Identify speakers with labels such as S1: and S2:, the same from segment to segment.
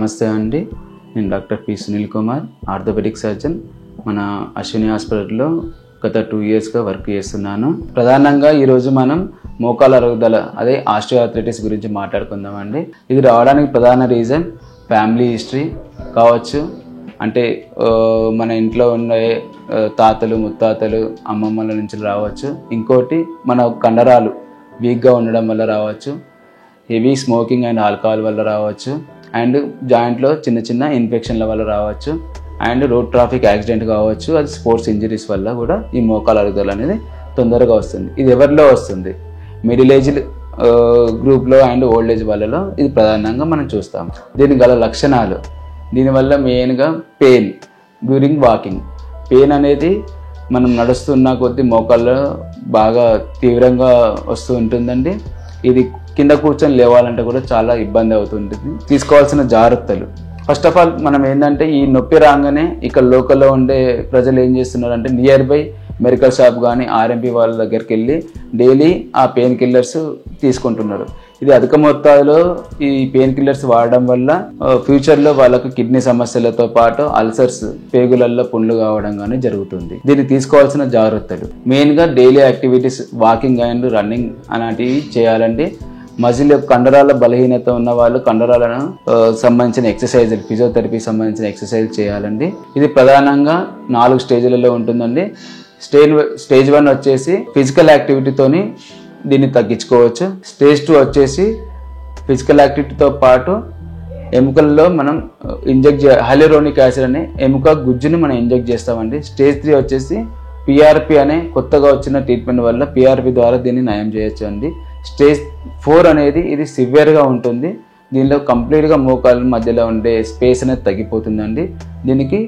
S1: నమస్తే అండి. నేను doctor P Sunil Kumar, orthopaedic surgeon. మన అశ్విని హాస్పిటల్లో గత 2 ఇయర్స్గా వర్క్ చేస్తున్నాను. ప్రధానంగా ఈరోజు మనం మోకాల అరుగుదల అదే ఆస్టియోఆర్థరైటిస్ గురించి మాట్లాడుకుందామండి. ఇది రావడానికి ప్రధాన రీజన్ ఫ్యామిలీ హిస్టరీ కావచ్చు. అంటే మన ఇంట్లో ఉండే తాతలు ముత్తాతలు అమ్మమ్మల నుంచి రావచ్చు. ఇంకోటి మన కండరాలు వీక్గా ఉండడం వల్ల రావచ్చు. హెవీ స్మోకింగ్ అండ్ ఆల్కహాల్ వల్ల రావచ్చు. అండ్ జాయింట్లో చిన్న చిన్న ఇన్ఫెక్షన్ల వల్ల రావచ్చు. అండ్ రోడ్ ట్రాఫిక్ యాక్సిడెంట్ కావచ్చు. అది స్పోర్ట్స్ ఇంజరీస్ వల్ల కూడా ఈ మోకాల అరుగుదల అనేది తొందరగా వస్తుంది. ఇది ఎవరిలో వస్తుంది? మిడిల్ ఏజ్ గ్రూప్లో అండ్ ఓల్డ్ ఏజ్ వాళ్ళలో ఇది ప్రధానంగా మనం చూస్తాం. దీనికి గల లక్షణాలు, దీనివల్ల మెయిన్గా పెయిన్ డ్యూరింగ్ వాకింగ్. పెయిన్ అనేది మనం నడుస్తున్న కొద్దీ మోకాల్లో బాగా తీవ్రంగా వస్తూ ఉంటుందండి. ఇది కింద కూర్చొని లేవాలంటే కూడా చాలా ఇబ్బంది అవుతుంటుంది. తీసుకోవాల్సిన జాగ్రత్తలు, ఫస్ట్ ఆఫ్ ఆల్ మనం ఏంటంటే ఈ నొప్పి రాగానే ఇక్కడ లోకల్లో ఉండే ప్రజలు ఏం చేస్తున్నారంటే నియర్ బై మెడికల్ షాప్ కానీ ఆర్ఎంపీ వాళ్ళ దగ్గరికి వెళ్ళి డైలీ ఆ పెయిన్ కిల్లర్స్ తీసుకుంటున్నారు. ఇది అధిక మొత్తాల్లో ఈ పెయిన్ కిల్లర్స్ వాడడం వల్ల ఫ్యూచర్లో వాళ్ళకు కిడ్నీ సమస్యలతో పాటు అల్సర్స్, పేగులల్లో పుండ్లు కావడం కానీ జరుగుతుంది. దీన్ని తీసుకోవాల్సిన జాగ్రత్తలు మెయిన్గా daily activities, walking and running అలాంటివి చేయాలండి. మజిల్ కండరాల బలహీనత ఉన్న వాళ్ళు కండరాలను సంబంధించిన ఎక్సర్సైజులు, ఫిజియోథెరపీ సంబంధించిన ఎక్సర్సైజ్ చేయాలండి. ఇది ప్రధానంగా 4 స్టేజ్లలో ఉంటుందండి. స్టేజ్ 1 వచ్చేసి ఫిజికల్ యాక్టివిటీతోని దీన్ని తగ్గించుకోవచ్చు. స్టేజ్ 2 వచ్చేసి ఫిజికల్ యాక్టివిటీతో పాటు ఎముకల్లో మనం ఇంజెక్ట్ హైలూరోనిక్ యాసిడ్ అనే ఎముక గుజ్జుని మనం ఇంజెక్ట్ చేస్తామండి. స్టేజ్ 3 వచ్చేసి పిఆర్పి అనే కొత్తగా వచ్చిన ట్రీట్మెంట్ వల్ల పిఆర్పి ద్వారా దీన్ని నయం చేయొచ్చు అండి. స్టేజ్ 4 అనేది ఇది సివియర్గా ఉంటుంది. దీనిలో కంప్లీట్గా మోకాళ్ళ మధ్యలో ఉండే స్పేస్ అనేది తగ్గిపోతుందండి. దీనికి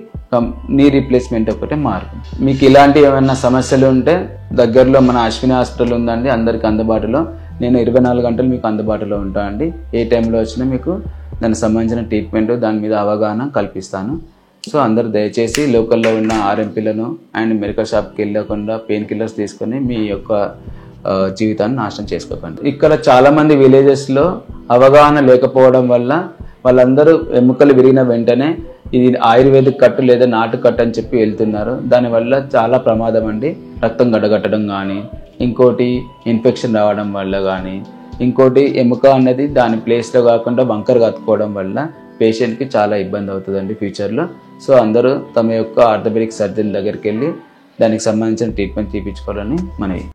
S1: నీ రీప్లేస్మెంట్ ఒకటే మార్గం. మీకు ఇలాంటి ఏమైనా సమస్యలు ఉంటే దగ్గరలో మన అశ్విని హాస్పిటల్ ఉందండి, అందరికీ అందుబాటులో. నేను 24 గంటలు మీకు అందుబాటులో ఉంటాను అండి. ఏ టైంలో వచ్చినా మీకు దానికి సంబంధించిన ట్రీట్మెంట్, దాని మీద అవగాహన కల్పిస్తాను. సో అందరూ దయచేసి లోకల్లో ఉన్న ఆర్ఎంపీలను అండ్ మెడికల్ షాప్కి వెళ్ళకుండా పెయిన్ కిల్లర్స్ తీసుకొని మీ యొక్క జీవితాన్ని నాశనం చేసుకోకండి. ఇక్కడ చాలామంది విలేజెస్లో అవగాహన లేకపోవడం వల్ల వాళ్ళందరూ ఎముకలు విరిగిన వెంటనే ఇది ఆయుర్వేదిక్ కట్టు లేదా నాటు కట్టు అని చెప్పి వెళ్తున్నారు. దానివల్ల చాలా ప్రమాదం అండి. రక్తం గడ్డగట్టడం కానీ, ఇంకోటి ఇన్ఫెక్షన్ రావడం వల్ల కానీ, ఇంకోటి ఎముక అనేది దాని ప్లేస్లో కాకుండా వంకర కత్తుకోవడం వల్ల పేషెంట్కి చాలా ఇబ్బంది అవుతుందండి ఫ్యూచర్లో. సో అందరూ తమ యొక్క ఆర్థోపెడిక్ సర్జన్ దగ్గరికి వెళ్ళి దానికి సంబంధించిన ట్రీట్మెంట్ తీపించుకోవాలని మనవి.